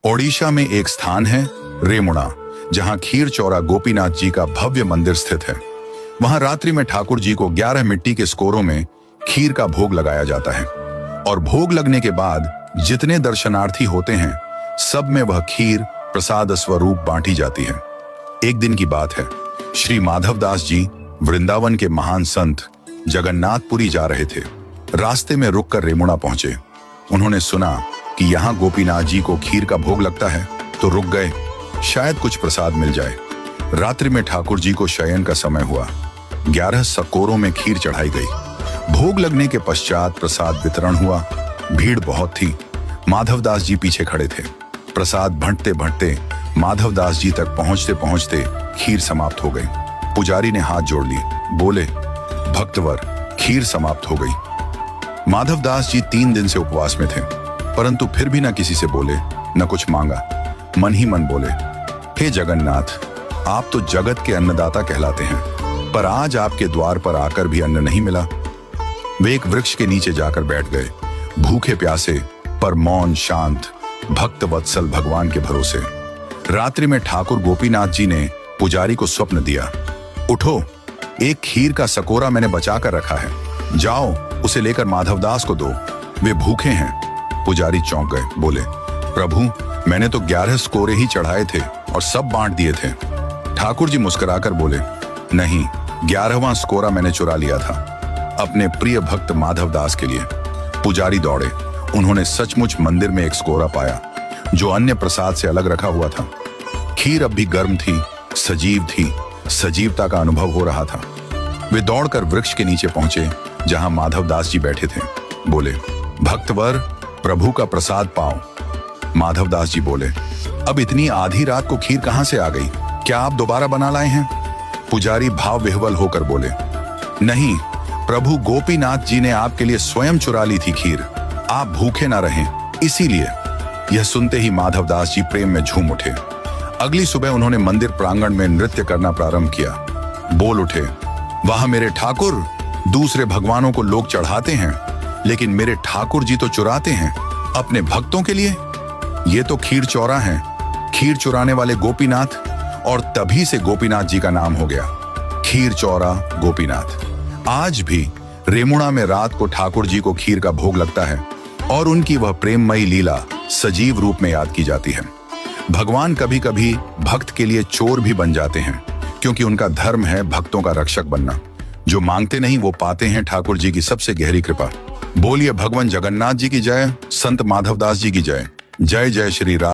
ओडिशा में एक स्थान है रेमुणा, जहां खीर चौरा गोपीनाथ जी का भव्य मंदिर स्थित है। वहां रात्रि में ठाकुर जी को 11 मिट्टी के स्कोरों में खीर का भोग लगाया जाता है और भोग लगने के बाद जितने दर्शनार्थी होते हैं सब में वह खीर प्रसाद स्वरूप बांटी जाती है। एक दिन की बात है, श्री माधवदास जी वृंदावन के महान संत जगन्नाथपुरी जा रहे थे। रास्ते में रुककर रेमुणा पहुंचे। उन्होंने सुना कि यहाँ गोपीनाथ जी को खीर का भोग लगता है, तो रुक गए, शायद कुछ प्रसाद मिल जाए। रात्रि में ठाकुर जी को शयन का समय हुआ। 11 सकोरों में खीर चढ़ाई गई। भोग लगने के पश्चात प्रसाद वितरण हुआ। भीड़ बहुत थी। माधवदास जी पीछे खड़े थे। प्रसाद भंटते भंटते माधवदास जी तक पहुंचते पहुंचते खीर समाप्त हो गई। पुजारी ने हाथ जोड़ लिए, बोले, भक्तवर, खीर समाप्त हो गई। माधवदास जी 3 दिन से उपवास में थे, परंतु फिर भी न किसी से बोले, न कुछ मांगा। मन ही मन बोले, हे जगन्नाथ, आप तो जगत के अन्नदाता कहलाते हैं, पर आज आपके द्वार पर आकर भी अन्न नहीं मिला। वे एक वृक्ष के नीचे जाकर बैठ गए, भूखे प्यासे पर मौन शांत भक्त वत्सल भगवान के भरोसे। रात्रि में ठाकुर गोपीनाथ जी ने पुजारी को स्वप्न दिया, उठो, एक खीर का सकोरा मैंने बचा कर रखा है, जाओ उसे लेकर माधवदास को दो, वे भूखे हैं। पुजारी चौंक गए, बोले, प्रभु, मैंने तो 11 स्कोरे ही चढ़ाए थे और सब बांट दिए थे। ठाकुर जी मुस्कुराकर बोले, नहीं, 11वां स्कोरा मैंने चुरा लिया था, अपने प्रिय भक्त माधवदास के लिए। पुजारी दौड़े। उन्होंने सचमुच मंदिर में एक स्कोरा पाया, जो अन्य प्रसाद से अलग रखा हुआ था। खीर अब भी गर्म थी, सजीव थी, सजीवता का अनुभव हो रहा था। वे दौड़कर वृक्ष के नीचे पहुंचे, जहां माधवदास जी बैठे थे। बोले, भक्तवर, प्रभु का प्रसाद पाओ। माधवदास जी बोले, अब इतनी आधी रात को खीर कहां से आ गई? क्या आप दोबारा बना लाए हैं? पुजारी भाव विह्वल होकर बोले, नहीं, प्रभु गोपीनाथ जी ने आपके लिए स्वयं चुरा ली थी खीर, आप भूखे ना रहें, इसीलिए। यह सुनते ही माधवदास जी प्रेम में झूम उठे। अगली सुबह उन्होंने मंदिर प्रांगण में नृत्य करना प्रारंभ किया। बोल उठे, वहां मेरे ठाकुर, दूसरे भगवानों को लोग चढ़ाते हैं, लेकिन मेरे ठाकुर जी तो चुराते हैं अपने भक्तों के लिए। ये तो खीर चौरा है, खीर चुराने वाले गोपीनाथ, और तभी से गोपीनाथ जी का नाम हो गया, खीर चौरा गोपीनाथ। आज भी रेमुणा में रात को ठाकुर जी को खीर का भोग लगता है और उनकी वह प्रेममयी लीला सजीव रूप में याद की जाती है। भगवान कभी कभी भक्त के लिए चोर भी बन जाते हैं, क्योंकि उनका धर्म है भक्तों का रक्षक बनना। जो मांगते नहीं वो पाते हैं, ठाकुर जी की सबसे गहरी कृपा। बोलिए भगवान जगन्नाथ जी की जय, संत माधवदास जी की जय। जय जय श्री राम।